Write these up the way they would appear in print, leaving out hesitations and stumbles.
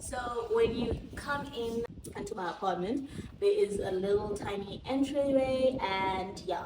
So when you come in into my apartment, there is a little tiny entryway, and yeah,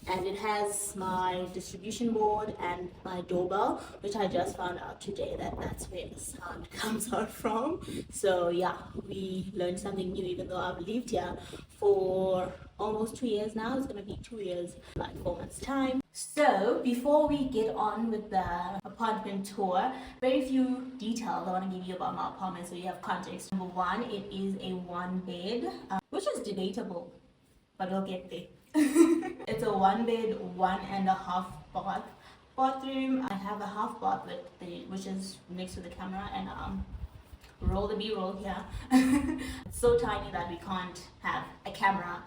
and it has my distribution board and my doorbell, which I just found out today that that's where the sound comes out from. So yeah, we learned something new, even though I've lived here for almost 2 years now. It's gonna be 2 years, like 4 months time. So before we get on with the apartment tour, very few details I want to give you about my apartment so you have context. Number one, it is a one bed, which is debatable, but we'll get there. It's a one bed, 1.5 bath bathroom. I have a half bath with which is next to the camera, and roll the B-roll here. It's so tiny that we can't have a camera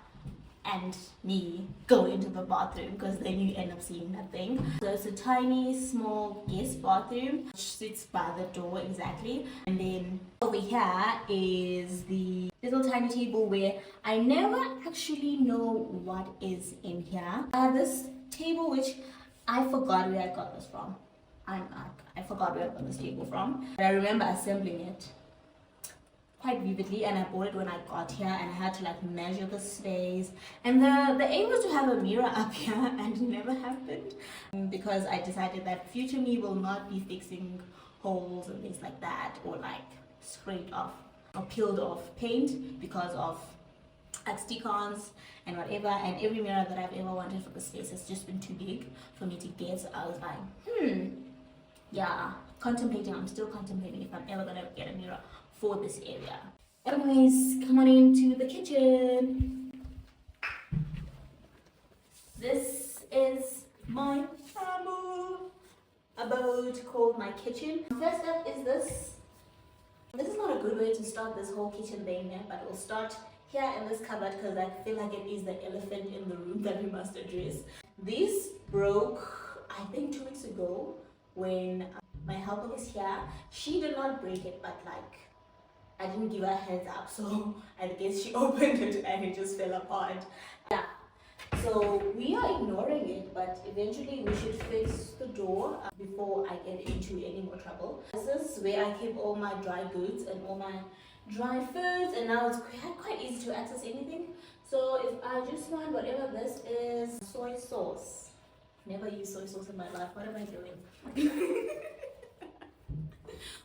and me go into the bathroom because then you end up seeing nothing. So it's a tiny small guest bathroom which sits by the door exactly, and then over here is the little tiny table where I never actually know what is in here. I have this table which I forgot where I got this from. I forgot where I got this table from, but I remember assembling it quite vividly, and I bought it when I got here, and I had to like measure the space, and the aim was to have a mirror up here, and it never happened because I decided that future me will not be fixing holes and things like that, or like scraped off or peeled off paint because of like stick-ons and whatever, and every mirror that I've ever wanted for the space has just been too big for me to get. So I was like, yeah, I'm still contemplating if I'm ever gonna get a mirror for this area. Anyways, come on into the kitchen. This is my abode called my kitchen. First up is this. This is not a good way to start this whole kitchen thing, but we'll start here in this cupboard because I feel like it is the elephant in the room that we must address. This broke, I think 2 weeks ago when my helper was here. She did not break it, but like I didn't give her a heads up, so I guess she opened it and it just fell apart. Yeah, so we are ignoring it, but eventually we should fix the door before I get into any more trouble. This is where I keep all my dry goods and all my dry foods, and now it's quite easy to access anything. So if I just want whatever this is, soy sauce. Never used soy sauce in my life. What am I doing?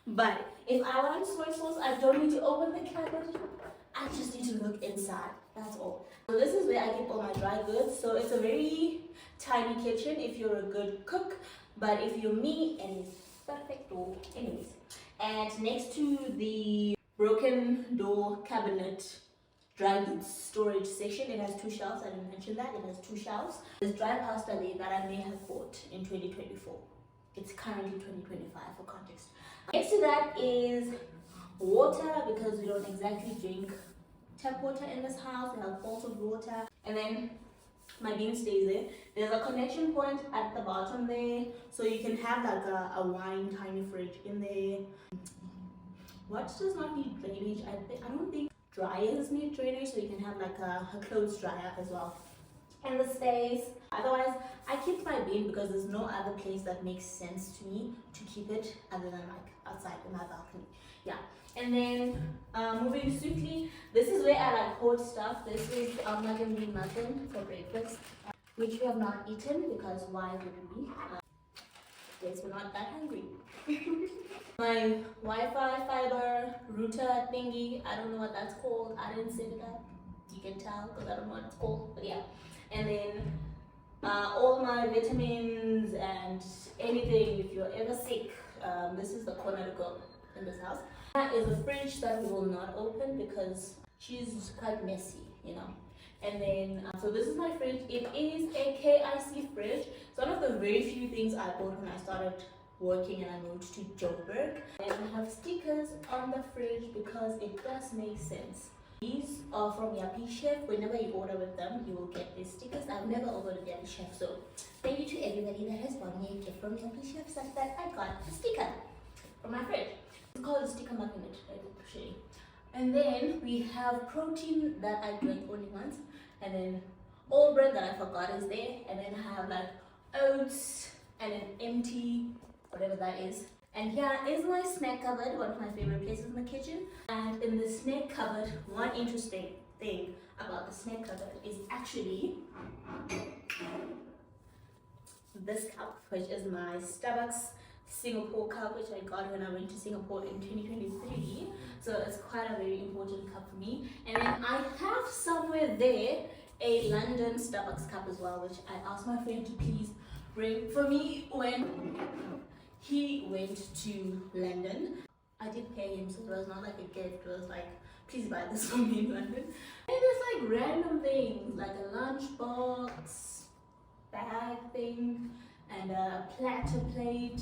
But if I want soy sauce, I don't need to open the cupboard. I just need to look inside. That's all. So this is where I keep all my dry goods. So it's a very tiny kitchen if you're a good cook, but if you're me, and it's perfect. Anyways, and next to the broken door cabinet dry goods storage section, it has 2 shelves. I didn't mention that. It has 2 shelves. There's dry pasta there that I may have bought in 2024. It's currently 2025 for context. Next to that is water, because we don't exactly drink tap water in this house. We have bottled water. And then my bean stays there. There's a connection point at the bottom there, so you can have like a wine tiny fridge in there. What does not need drainage? I don't think dryers need drainage, so you can have like a clothes dryer as well in the space. Otherwise, I keep my bin because there's no other place that makes sense to me to keep it other than like outside in my balcony. Yeah, and then moving swiftly, this is where I like hoard stuff. This is muffin for breakfast, which we have not eaten because why would we? Yes, we're not that hungry. My Wi-Fi fiber router thingy, I don't know what that's called. I didn't set it up. You can tell because I don't know what it's called, but yeah. And then all my vitamins and anything if you're ever sick. This is the corner to go in this house. That is a fridge that we will not open because she's quite messy, you know. And then so this is my fridge. It is a KIC fridge. It's one of the very few things I bought when I started working and I moved to Joburg. And I have stickers on the fridge because it does make sense. These are from Yappy Chef. Whenever you order with them, you will get these stickers. I've never ordered with Yappy Chef, so thank you to everybody that has bought me a gift from Yappy Chef such that I got a sticker from my fridge. It's called a sticker magnet, actually. And then we have protein that I drink only once, and then all bread that I forgot is there, and then I have like oats and an empty whatever that is. And here is my snack cupboard, one of my favorite places in the kitchen. And in the snack cupboard, one interesting thing about the snack cupboard is actually this cup, which is my Starbucks Singapore cup, which I got when I went to Singapore in 2023. So it's quite a very important cup for me. And then I have somewhere there a London Starbucks cup as well, which I asked my friend to please bring for me when he went to London. I did pay him, so it was not like a gift. It was like, please buy this for me in London. And there's like random things, like a lunchbox, bag thing, and a platter plate.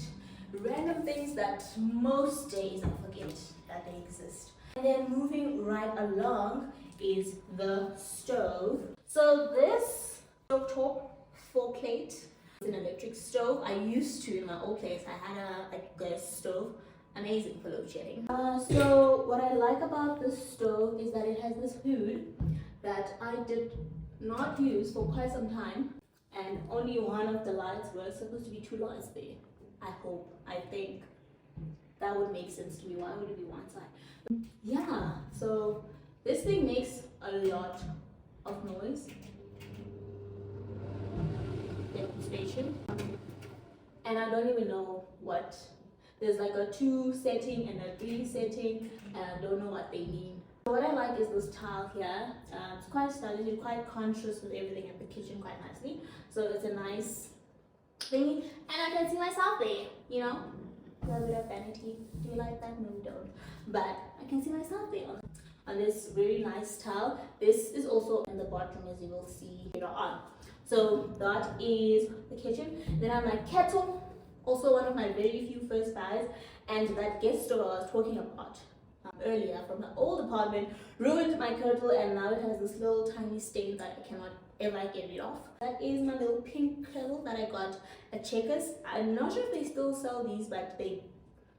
Random things that most days I forget that they exist. And then moving right along is the stove. So this stovetop 4-plate. It's an electric stove. I used to, in my old place, I had a gas stove. Amazing for load shedding. So what I like about this stove is that it has this hood that I did not use for quite some time, and only one of the lights were supposed to be 2 lights there. I think that would make sense to me. Why would it be one side? Yeah, so this thing makes a lot of noise. Demonstration. And I don't even know what. There's like a 2 setting and a 3 setting, and I don't know what they mean. What I like is this tile here. It's quite stylish, it's quite conscious with everything in the kitchen quite nicely. So it's a nice thingy, and I can see myself there, you know. A little bit of vanity. Do you like that? No, you don't. But I can see myself there on this very nice tile. This is also in the bottom, as you will see later on. So that is the kitchen. Then I have my kettle, also one of my very few first buys, and that guest stove I was talking about earlier from my old apartment ruined my kettle, and now it has this little tiny stain that I cannot ever get rid of. That is my little pink kettle that I got at Checkers. I'm not sure if they still sell these, but they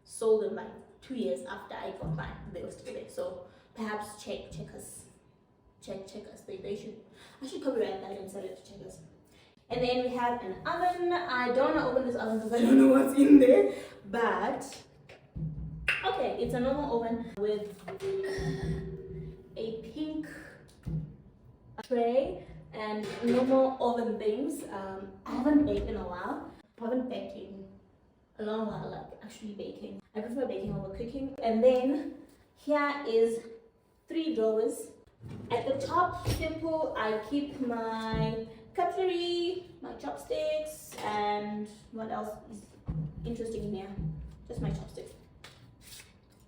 sold them like 2 years after I got mine. They were still there, so perhaps Checkers. They should. I should copyright that and sell it to Checkers. And then we have an oven. I don't want to open this oven because I don't know what's in there, but okay, it's a normal oven with a pink tray and normal oven things. I haven't baked in a while. I haven't baked in a long while, like actually baking. I prefer baking over cooking. And then here is 3 drawers. At the top, simple, I keep my cutlery, my chopsticks, and what else is interesting in here? Just my chopsticks.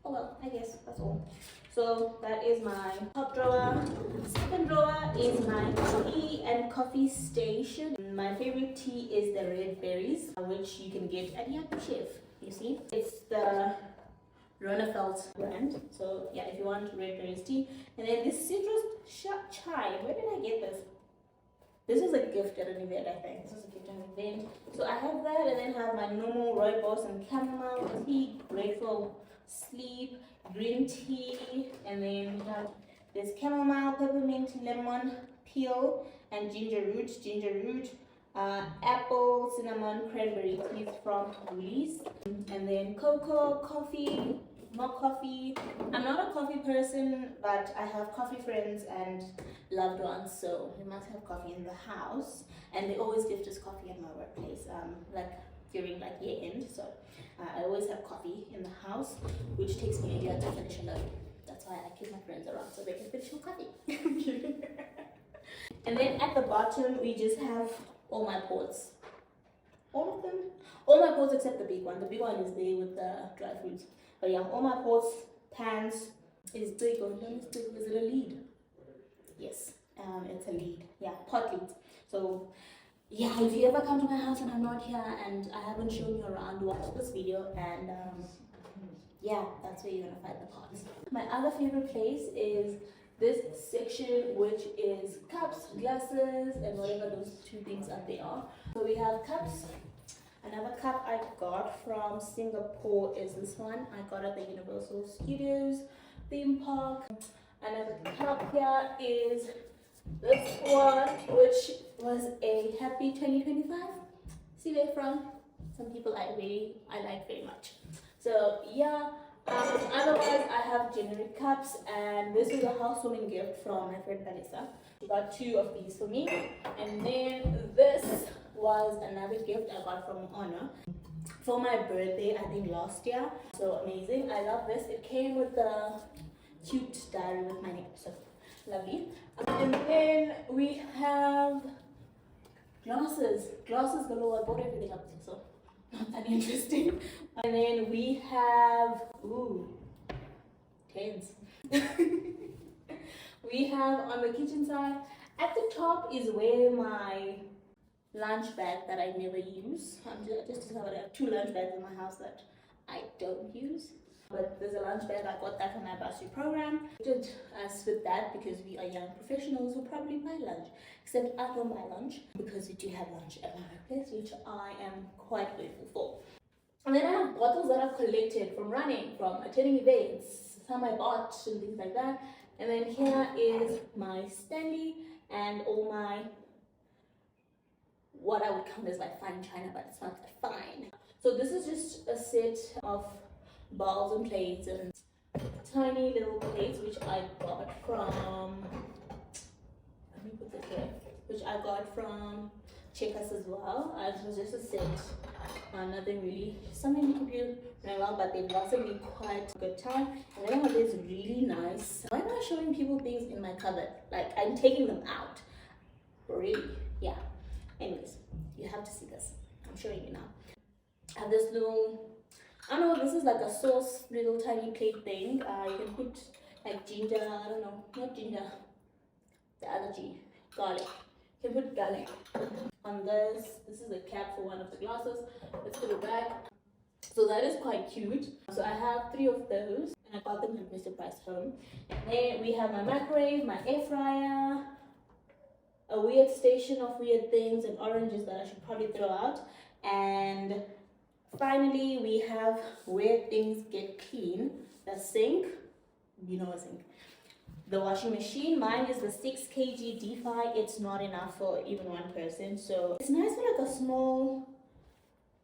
Oh well, I guess that's all. So that is my top drawer. Second drawer is my tea and coffee station. My favorite tea is the red berries, which you can get at Yap Chef. You see, it's the Ronefeld brand. So yeah, if you want red berries tea. And then this citrus chai. Where did I get this? This was a gift at an event, I think. This was a gift at an event. So I have that, and then have my normal rooibos and chamomile tea, grateful sleep, green tea, and then we have this chamomile, peppermint, lemon, peel, and ginger root, apple, cinnamon, cranberry teas from Woolies, and then cocoa, coffee, more coffee. I'm not a coffee person, but I have coffee friends and loved ones, so we must have coffee in the house, and they always gift us coffee at my workplace, like during like year end. So I always have coffee in the house, which takes me a year to finish a load. That's why I keep my friends around so they can finish my coffee. And then at the bottom we just have all my pots. All of them? All my pots except the big one. The big one is there with the dry fruits. But yeah, all my pots, pans. Is big or not? Is it a lead? Yes, it's a lead. Yeah, pot leads. So yeah, if you ever come to my house and I'm not here and I haven't shown you around, watch this video, and yeah, that's where you're gonna find the pots. My other favorite place is this section, which is cups, glasses, and whatever those 2 things up there are. So we have cups. Another cup I got from Singapore is this one. I got at the Universal Studios theme park. Another cup here is this one, which was a happy 2025. See where from? Some people I like very much. So yeah, otherwise I have generic cups, and this is a housewarming gift from my friend Vanessa. She got 2 of these for me, and then this was another gift I got from Honor for my birthday, I think last year. So amazing, I love this. It came with a cute diary with my name, so lovely. And then we have glasses. Galore. I bought everything up there, so not that interesting. And then we have tens. We have on the kitchen side. At the top is where my lunch bag that I never use. I just discovered I have 2 lunch bags in my house that I don't use. But there's a lunch bag, I got that from my bursary program. Did us with that because we are young professionals who probably buy lunch. Except I don't buy lunch because we do have lunch at my workplace, which I am quite grateful for. And then I have bottles that I've collected from running, from attending events, some I bought and things like that. And then here is my Stanley and all my, what I would count as like fine china, but it's not that fine. So this is just a set of bowls and plates and tiny little plates which I got from, let me put this here, which I got from Checkers as well. It was just a set, nothing really, something you could do very well, but they lasted me quite a good time. And then I have this really nice, why am I showing people things in my cupboard? Like I'm taking them out, really, yeah. Anyways, you have to see this, I'm showing you now. I have this little, I don't know, this is like a sauce little tiny plate thing. You can put like ginger, I don't know, not ginger, the other G, garlic. You can put garlic on this. This is the cap for one of the glasses. Let's put it back. So that is quite cute. So I have 3 of those, and I got them at Mr. Price Home. And then we have my microwave, my air fryer, a weird station of weird things and oranges that I should probably throw out. And finally, we have where things get clean, the sink, you know a sink. The washing machine, mine is the 6 kg DeFi. It's not enough for even one person. So it's nice for like a small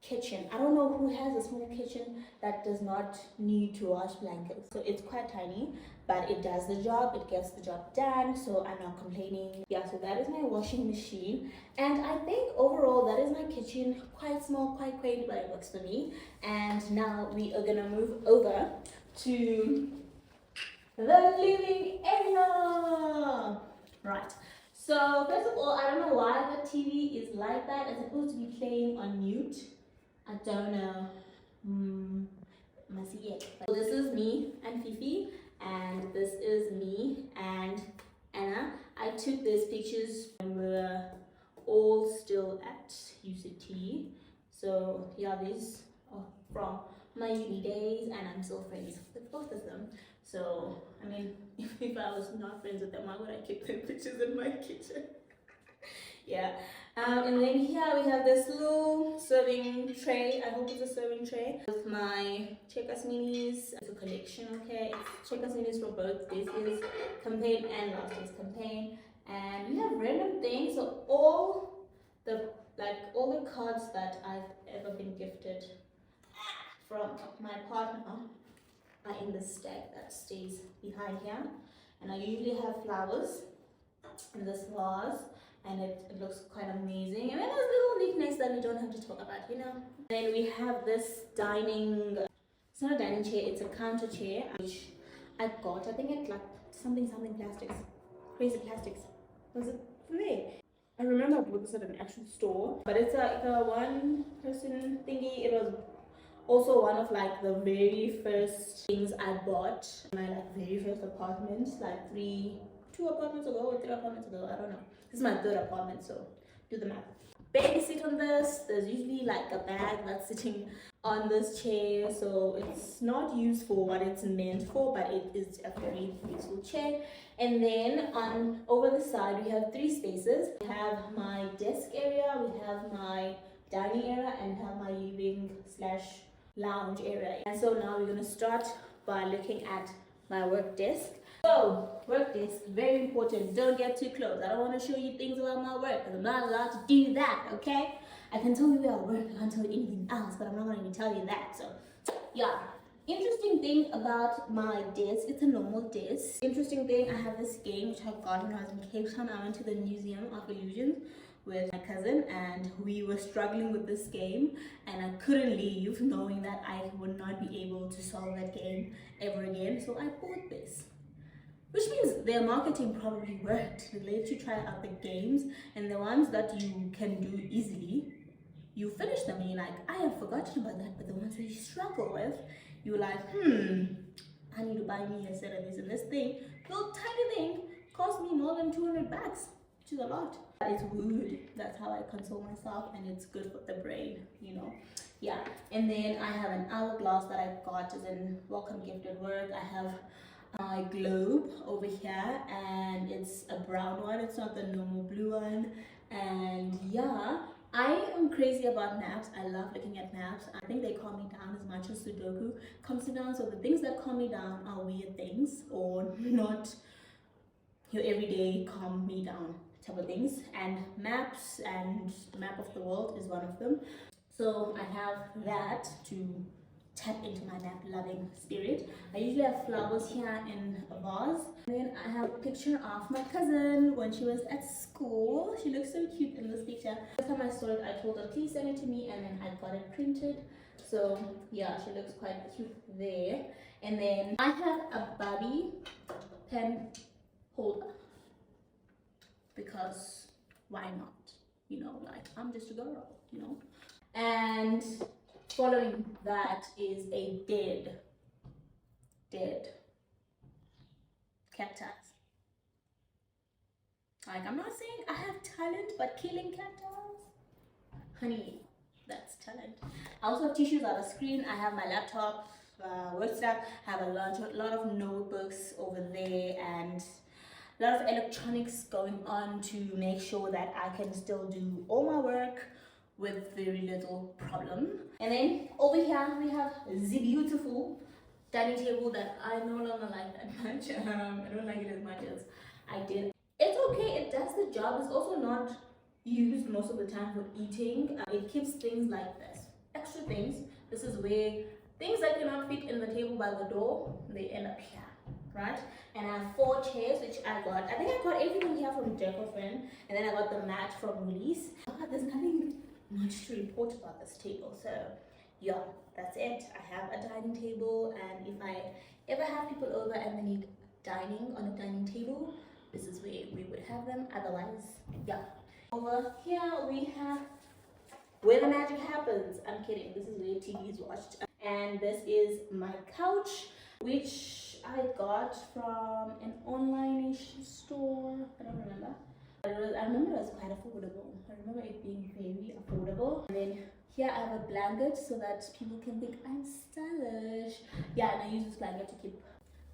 kitchen. I don't know who has a small kitchen that does not need to wash blankets. So it's quite tiny, but it does the job. It gets the job done. So I'm not complaining. Yeah, so that is my washing machine. And I think overall that is my kitchen. Quite small, quite quaint, but it works for me. And now we are gonna move over to the living area. Right. So first of all, I don't know why the TV is like that. It's supposed to be playing on mute. I don't know. Must see it. So this is me and Fifi, and this is me and Anna. I took these pictures when we were all still at UCT. So yeah, these are from my uni days, and I'm still friends with both of them. So I mean, if I was not friends with them, why would I keep them pictures in my kitchen? Yeah. And then here we have this little serving tray. I hope it's a serving tray with my Checkers minis. It's a collection, okay? It's Checkers minis for both this year's campaign and last year's campaign. And we have random things. So all the cards that I've ever been gifted from my partner are in this stack that stays behind here. And I usually have flowers in this vase. And it looks quite amazing. And then there's little knickknacks that we don't have to talk about, you know. Then we have this dining, it's not a dining chair, it's a counter chair, which I got, I think it's like something plastics, crazy plastics. Was it there? I remember I bought this at an actual store, but it's like a one person thingy. It was also one of like the very first things I bought in my like very first apartment, like 2 apartments ago or 3 apartments ago, I don't know. This is my 3rd apartment, so do the math. Baby sit on this. There's usually like a bag that's sitting on this chair, so it's not used for what it's meant for, but it is a very useful chair. And then on over the side we have 3 spaces. We have my desk area, we have my dining area, and have my living / lounge area. And so now we're gonna start by looking at my work desk. So, work desk, very important. Don't get too close. I don't want to show you things about my work because I'm not allowed to do that, okay? I can tell you where I work, I can't tell you anything else, but I'm not going to even tell you that. So, yeah. Interesting thing about my desk, it's a normal desk. Interesting thing, I have this game which I got when I was in Cape Town. I went to the Museum of Illusions with my cousin and we were struggling with this game and I couldn't leave knowing that I would not be able to solve that game ever again. So I bought this. Which means their marketing probably worked. They let you try out the games and the ones that you can do easily, you finish them and you're like, I have forgotten about that. But the ones that you struggle with, you're like, I need to buy me a set of this. And this thing, little tiny thing, cost me more than 200 bucks, which is a lot. It's wood. That's how I console myself, and it's good for the brain, you know. Yeah. And then I have an hourglass that I got as in welcome gift at work. I have my globe over here, and it's a brown one. It's not the normal blue one. And yeah. I am crazy about maps. I love looking at maps. I think they calm me down as much as Sudoku calms me down. So the things that calm me down are weird things or not your everyday calm me down type of things. And maps and map of the world is one of them. So I have that to tap into my map loving spirit. I usually have flowers here in a vase. And then I have a picture of my cousin when she was at school. She looks so cute in this picture. First time I saw it, I told her please send it to me, and then I got it printed. So yeah, she looks quite cute there. And then I have a Barbie pen holder because why not? You know, like I'm just a girl, you know. And following that is a dead cactus. Like, I'm not saying I have talent, but killing cactus, honey, that's talent. I also have tissues on the screen. I have my laptop, work stuff. I have a lot of notebooks over there and a lot of electronics going on to make sure that I can still do all my work with very little problem. And then over here we have the beautiful dining table that I no longer like that much. I don't like it as much as I did. It's okay, it does the job. It's also not used most of the time for eating. It keeps things like this, extra things. This is where things that cannot fit in the table by the door, they end up here, right? And I have 4 chairs which I got. I think I got everything here from Decor Friend, and then I got the mat from Woolies. There's nothing much to report about this table, so yeah, that's it. I have a dining table, and if I ever have people over and they need dining on a dining table, this is where we would have them. Otherwise, yeah. Over here we have where the magic happens. I'm kidding, this is where TV is watched. And this is my couch, which I got from an online-ish store. I don't remember. I remember it was quite affordable. I remember it being very affordable. And then here I have a blanket so that people can think I'm stylish. Yeah, and I use this blanket to keep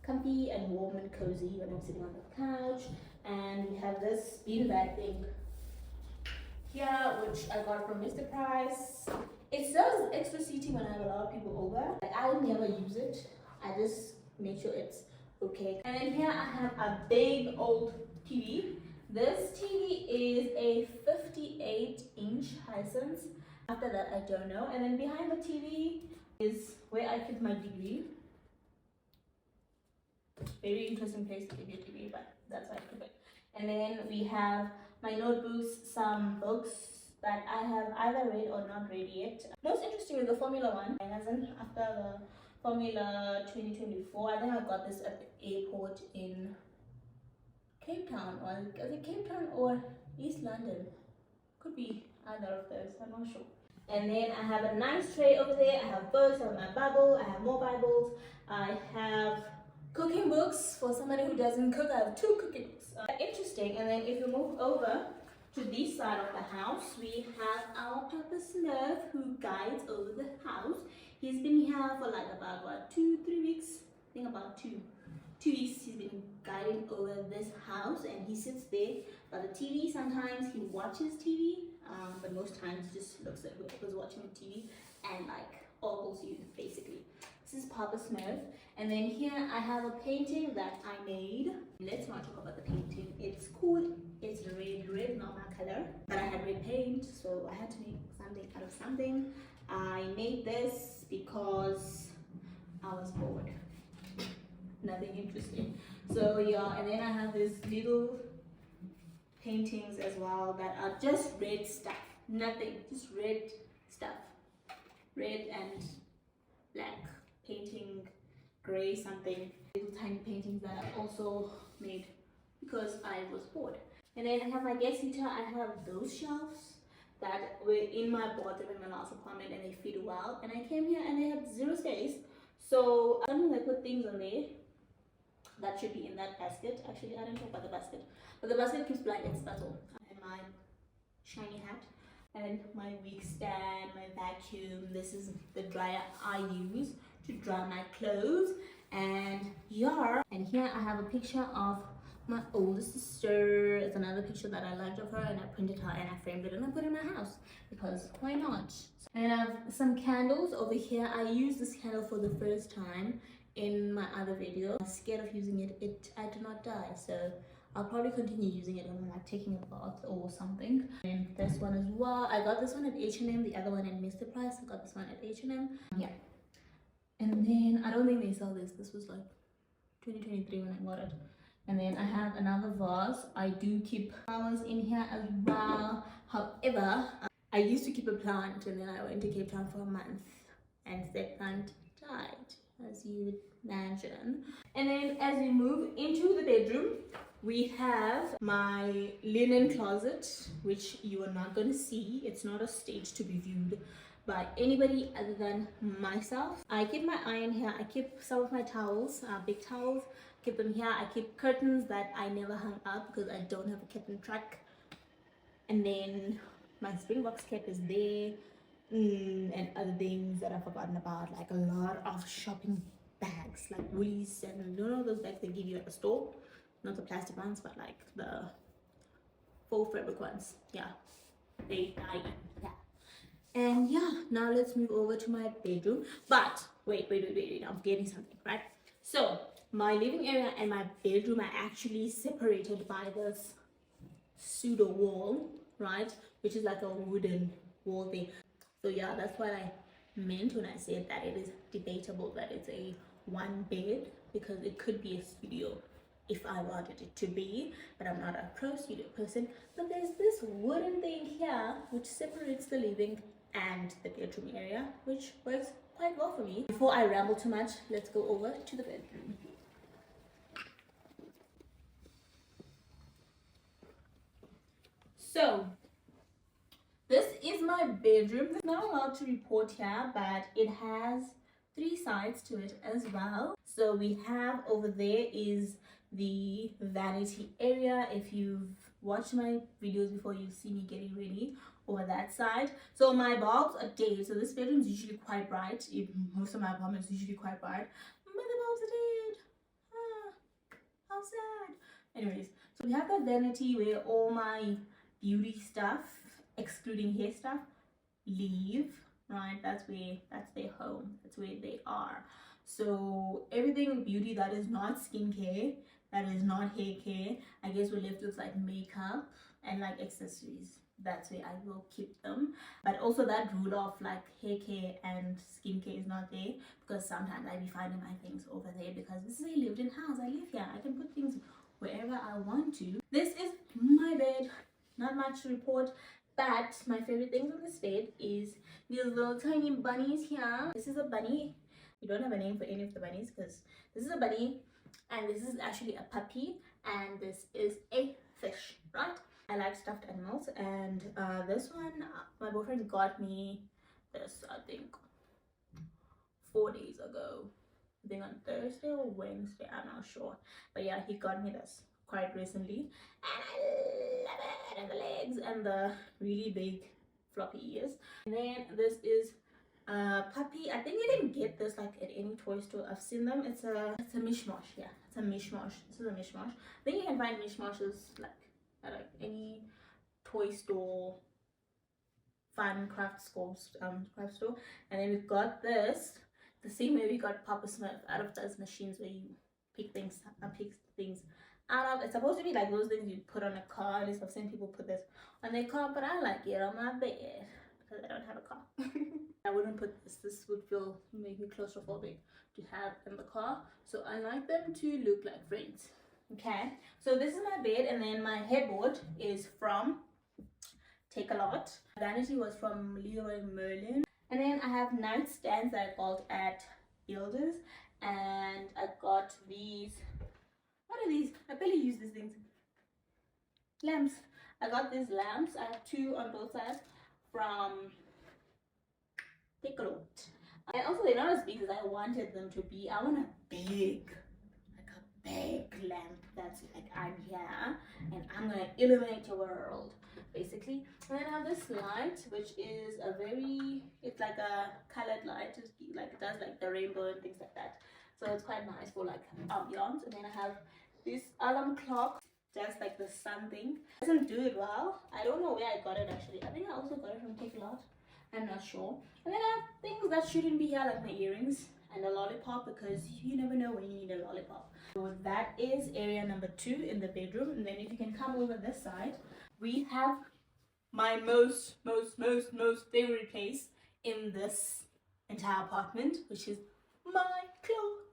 comfy and warm and cozy when I'm sitting on the couch. And we have this beanbag thing here, which I got from Mr. Price. It serves extra seating when I have a lot of people over. Like, I never use it. I just make sure it's okay. And then here I have a big old TV. This TV is a 58-inch Hisense. After that, I don't know. And then behind the TV is where I keep my degree. Very interesting place to keep your degree, but that's why I keep it. And then we have my notebooks, some books that I have either read or not read yet. Most interesting is the Formula One. It hasn't after the Formula 2024. I think I got this at the airport in Cape Town, or is it Cape Town or East London? Could be either of those, I'm not sure. And then I have a nice tray over there. I have books, I have my Bible, I have more Bibles, I have cooking books for somebody who doesn't cook. I have 2 cooking books. Interesting. And then if you move over to this side of the house, we have our Papa Smurf who guides over the house. He's been here for like about what, 2-3 weeks? I think about 2 weeks he's been guiding over this house, and he sits there by the TV. Sometimes he watches TV, but most times he just looks at whoever's watching the TV and like ogles you basically. This is Papa Smurf. And then here I have a painting that I made. Let's not talk about the painting. It's cool. It's red, not my color, but I had red paint, so I had to make something out of something. I made this because I was bored. Nothing interesting. So yeah, and then I have these little paintings as well that are just red stuff. Nothing, just red stuff. Red and black painting, gray something. Little tiny paintings that I also made because I was bored. And then I have my guest heater. I have those shelves that were in my bathroom in my last apartment and they fit well. And I came here and they had zero space. So sometimes I put things on there that should be in that basket. Actually, I don't know about the basket, but the basket keeps blankets, that's all. And my shiny hat and my wig stand, my vacuum. This is the dryer I use to dry my clothes. And yeah, and here I have a picture of my older sister. It's another picture that I liked of her and I printed her and I framed it and I put it in my house because why not? And I have some candles over here. I used this candle for the first time in my other video. I'm scared of using it. I do not die, so I'll probably continue using it when I'm like taking a bath or something. And this one as well. I got this one at H&M, the other one at Mr. Price. I got this one at H&M. Yeah. And then I don't think they sell this. This was like 2023 when I got it. And then I have another vase. I do keep flowers in here as well. However, I used to keep a plant and then I went to Cape Town for a month and that plant died, as you would imagine. And then as we move into the bedroom, we have my linen closet, which you are not going to see. It's not a stage to be viewed by anybody other than myself. I keep my iron here. I keep some of my towels, big towels, keep them here. I keep curtains that I never hung up because I don't have a curtain truck. And then my Springboks kit is there, and other things that I've forgotten about, like a lot of shopping bags, like Woolies and you know those bags they give you at the store, not the plastic ones, but like the faux fabric ones. Yeah, they die. Yeah. And yeah, now let's move over to my bedroom. But wait, I'm forgetting something, right? So my living area and my bedroom are actually separated by this pseudo wall, right? Which is like a wooden wall thing. So yeah, that's what I meant when I said that it is debatable that it's a one bed, because it could be a studio if I wanted it to be, but I'm not a pro studio person. But there's this wooden thing here which separates the living and the bedroom area, which works quite well for me. Before I ramble too much, let's go over to the bedroom. So this is my bedroom. It's not allowed to report here, but it has 3 sides to it as well. So we have over there is the vanity area. If you've watched my videos before, you've seen me getting ready over that side. So my bulbs are dead. So this bedroom is usually quite bright. Most of my apartments are usually quite bright, but the bulbs are dead. How sad. Anyways, so we have the vanity where all my beauty stuff, excluding hair stuff, leave, right? That's their home, that's where they are. So everything beauty that is not skincare, that is not hair care, I guess we're left with like makeup and like accessories. That's where I will keep them. But also that rule of like hair care and skincare is not there, because sometimes I be finding my things over there, because this is a lived in house. I live here, I can put things wherever I want to. This is my bed. Not much to report, but my favorite things on this bed is these little tiny bunnies here. This is a bunny. We don't have a name for any of the bunnies because this is a bunny and this is actually a puppy and this is a fish, right? I like stuffed animals, and this one, my boyfriend got me this, I think 4 days ago. I think on Thursday or Wednesday, I'm not sure. But yeah, he got me this quite recently and I love it, and the legs and the really big floppy ears. And then this is a puppy. I think you can get this like at any toy store. I've seen them. It's a mishmash. Yeah, it's a mishmash. This is a mishmash. I think you can find mishmashes like at like any toy store, fun craft store. And then we've got this the same way we got Papa Smurf out of those machines where you pick things out of. It's supposed to be like those things you put on a car. At least I've seen people put this on their car, but I like it on my bed because I don't have a car. I wouldn't put this would make me claustrophobic to have in the car, so I like them to look like friends. Okay, so this is my bed, and then my headboard is from Take a Lot. Vanity was from Leroy Merlin, and then I have nightstands that I bought at Builders, and I got these. What are these? I barely use these things. Lamps. I got these lamps. I have two on both sides from Take a Lot. And also they're not as big as I wanted them to be. I want a big lamp that's like, I'm here and I'm gonna illuminate your world, basically. And then I have this light, which is it's like a colored light, it does like the rainbow and things like that, so it's quite nice for like ambiance. And then I have this alarm clock, just like the sun thing. It doesn't do it well. I don't know where I got it actually. I think I also got it from Take a Lot, I'm not sure. And then I have things that shouldn't be here, like my earrings and a lollipop, because you never know when you need a lollipop. So that is area number 2 in the bedroom. And then if you can come over this side, we have my most favorite place in this entire apartment, which is my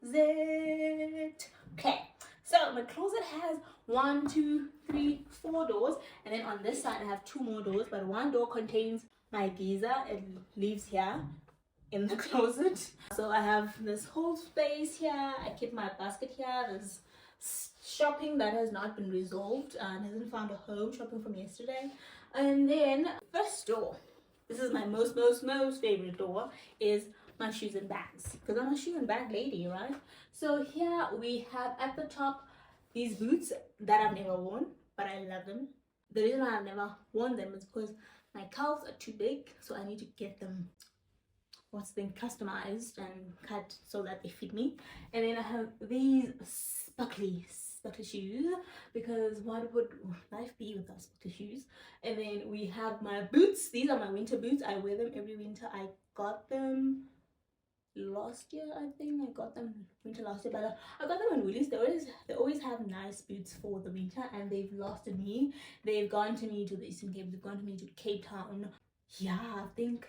closet. Okay, so my closet has 1, 2, 3, 4 doors, and then on this side I have 2 more doors, but one door contains my geyser. It lives here in the closet. So I have this whole space here. I keep my basket here. There's shopping that has not been resolved and hasn't found a home, shopping from yesterday. And then first door, this is my most favorite door, is my shoes and bags, because I'm a shoe and bag lady, right? So here we have at the top these boots that I've never worn, but I love them. The reason why I've never worn them is because my calves are too big, so I need to get them customized and cut so that they fit me. And then I have these sparkly shoes, because what would life be without sparkly shoes? And then we have my boots. These are my winter boots. I wear them every winter. I got them last year, I think. I got them winter last year, but I got them in Woolies. They always have nice boots for the winter, and they've lasted me. They've gone to me to the Eastern Cape. They've gone to me to Cape Town. Yeah, I think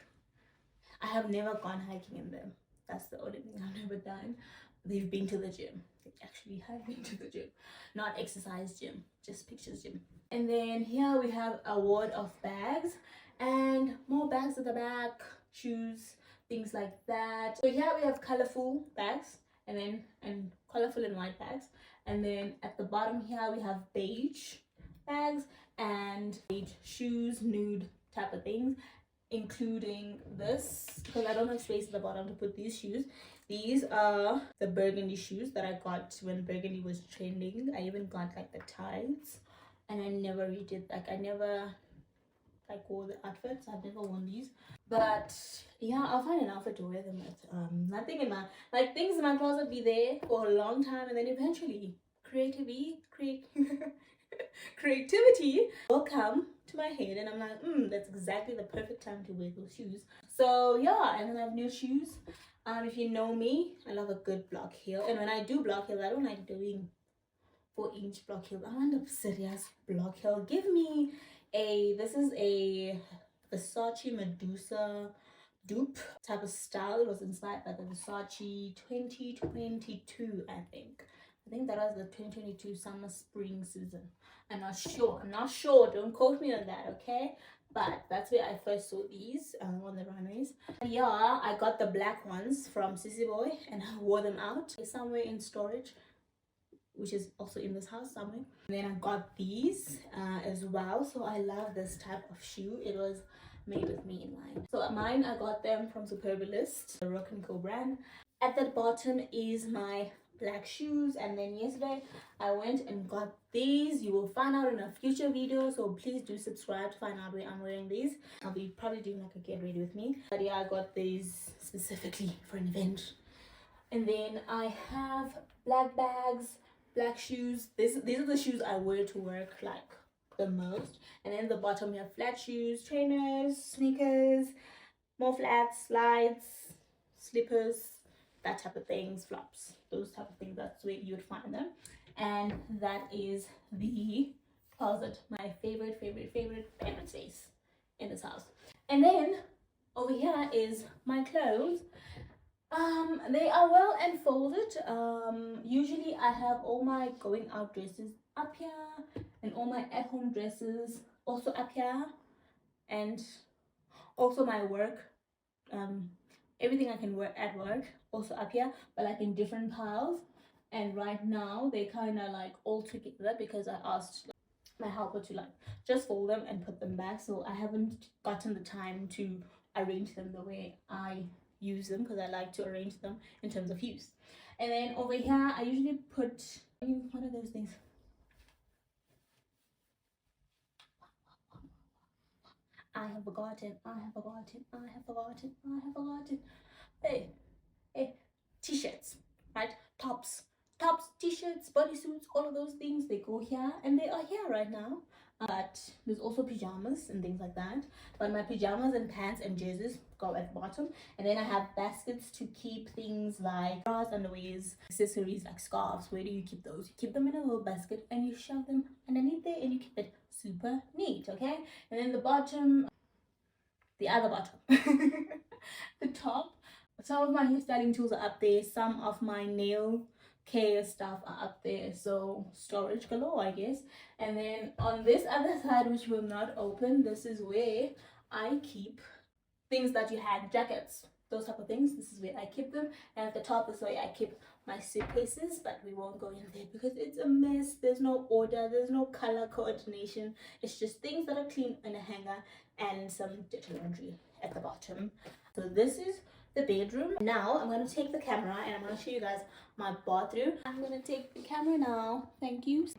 I have never gone hiking in them. That's the only thing I've never done. They've been to the gym. They actually have been to the gym. Not exercise gym, just pictures gym. And then here we have a ward of bags, and more bags at the back, shoes, things like that. So here we have colorful bags, and colorful and white bags. And then at the bottom here we have beige bags and beige shoes, nude type of things, including this, because I don't have space at the bottom to put these shoes. These are the burgundy shoes that I got when burgundy was trending. I even got like the tights, and I never redid, I never wore the outfits. I've never worn these, but yeah, I'll find an outfit to wear them with. Nothing in my things in my closet be there for a long time, and then eventually creativity will come to my head, and I'm like, that's exactly the perfect time to wear those shoes. So yeah, and then I have new shoes. If you know me, I love a good block heel, and when I do block heels, I don't like doing 4-inch block heels. I want a serious block heel. Give me this is a Versace Medusa dupe type of style. It was inspired by the Versace 2022, I think that was the 2022 summer spring season. I'm not sure, don't quote me on that, okay? But that's where I first saw these on the runways. Yeah, I got the black ones from Sissy Boy, and I wore them out somewhere in storage, which is also in this house somewhere. And then I got these as well. So I love this type of shoe. It was made with me in mind. So mine, I got them from Suburbs, the Rock & Co brand. At the bottom is my black shoes, and then yesterday I went and got these. You will find out in a future video, so please do subscribe to find out where I'm wearing these. I'll be probably doing like a get ready with me, but yeah, I got these specifically for an event. And then I have black bags, black shoes. These are the shoes I wear to work like the most. And then the bottom we have flat shoes, trainers, sneakers, more flats, slides, slippers, that type of things, flops, those type of things. That's where you would find them. And that is the closet, my favorite space in this house. And then Over here is my clothes. They are well enfolded. Usually I have all my going out dresses up here and all my at-home dresses also up here, and also my work, everything I can wear at work also up here, but like in different piles. And right now they kind of like all together because I asked my helper to like just fold them and put them back, so I haven't gotten the time to arrange them the way I use them, because I like to arrange them in terms of use. And then over here I usually put, what are those things? I have forgotten. Hey, t-shirts, right? Tops, t-shirts, bodysuits, all of those things, they go here, and they are here right now. But there's also pajamas and things like that. But my pajamas and pants and jerseys go at the bottom. And then I have baskets to keep things like bras, underwears, accessories like scarves. Where do you keep those? You keep them in a little basket and you shove them underneath there, and you keep it super neat, okay? And then the bottom, the other bottom, the top, some of my hairstyling tools are up there, some of my nail care stuff are up there, so storage galore, I guess. And then on this other side, which will not open, this is where I keep things that you had, jackets, those type of things. This is where I keep them. And at the top is where I keep my suitcases, but we won't go in there because it's a mess. There's no order, there's no color coordination. It's just things that are clean in a hanger and some dirty laundry at the bottom. So this is the bedroom. Now I'm going to take the camera and I'm going to show you guys my bathroom. I'm going to take the camera now. Thank you.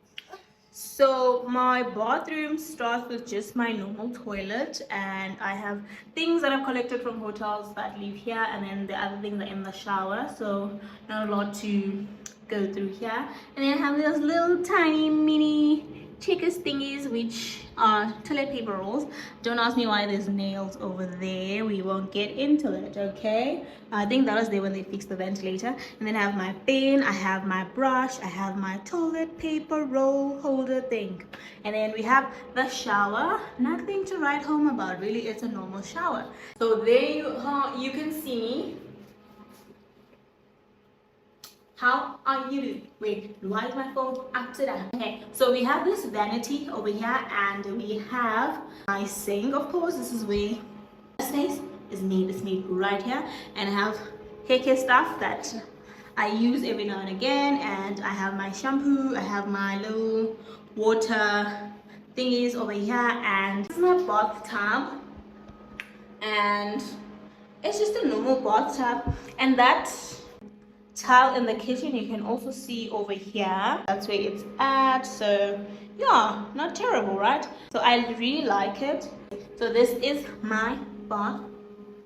So my bathroom starts with just my normal toilet, and I have things that I've collected from hotels that leave here, and then the other things are in the shower, so not a lot to go through here. And then I have those little tiny mini checkers thingies, which are toilet paper rolls. Don't ask me why there's nails over there, we won't get into it, okay? I think that was there when they fixed the ventilator. And then I have my pen, I have my brush, I have my toilet paper roll holder thing. And then we have the shower. Nothing to write home about, really. It's a normal shower. So there you can see me. How are you doing? Wait, why is my phone upside down? Okay, so we have this vanity over here, and we have my sink, of course. This is where the space is made. It's made right here, and I have hair care stuff that I use every now and again, and I have my shampoo, I have my little water thingies over here, and this is my bathtub, and it's just a normal bathtub. And that tile in the kitchen you can also see over here, that's where it's at. So yeah, not terrible, right? So I really like it. So this is my bath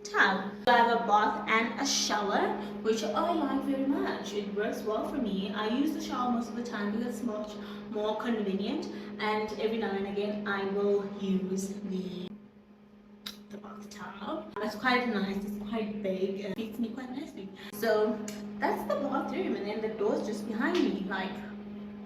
tub. So I have a bath and a shower, which I like very much. It works well for me. I use the shower most of the time because it's much more convenient, and every now and again I will use the bathtub. It's quite nice, it's quite big, it fits me quite nicely. So that's the bathroom, and then the door's just behind me. Like,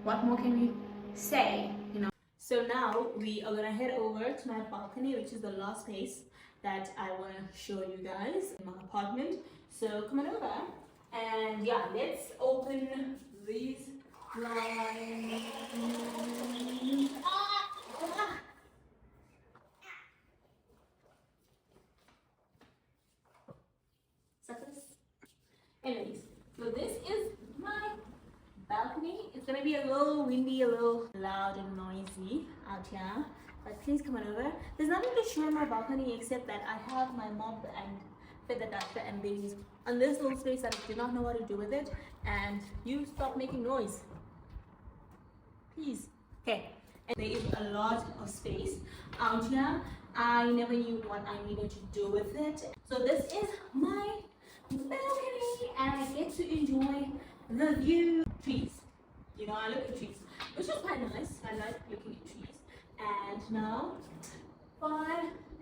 what more can we say, you know? So now we are gonna head over to my balcony, which is the last place that I want to show you guys in my apartment. So come on over, and yeah, let's open these blinds. Anyways, so this is my balcony. It's gonna be a little windy, a little loud and noisy out here, but please come on over. There's nothing to show on my balcony except that I have my mop and feather duster and babies on this little space that I do not know what to do with it. And you stop making noise, please. Okay, and there is a lot of space out here. I never knew what I needed to do with it. So this is my balcony, and I get to enjoy the view. Trees, you know, I look at trees, which is quite nice. I like looking at trees. And now, far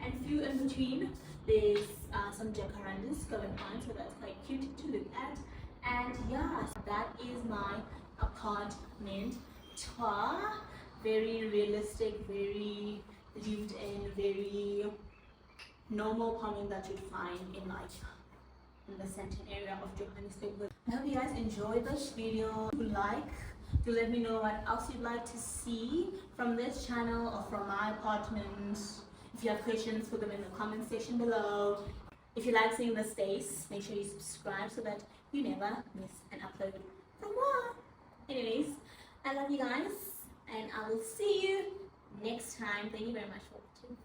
and few in between, there's some jacarandas going on, so that's quite cute to look at. And yeah, that is my apartment tour. Very realistic, very lived in, very normal plumbing that you'd find in like in the center area of Johannesburg. I hope you guys enjoyed this video. If you like, do let me know what else you'd like to see from this channel or from my apartment. If you have questions, put them in the comment section below. If you like seeing the space, make sure you subscribe so that you never miss an upload from more. Anyways, I love you guys and I will see you next time. Thank you very much for watching.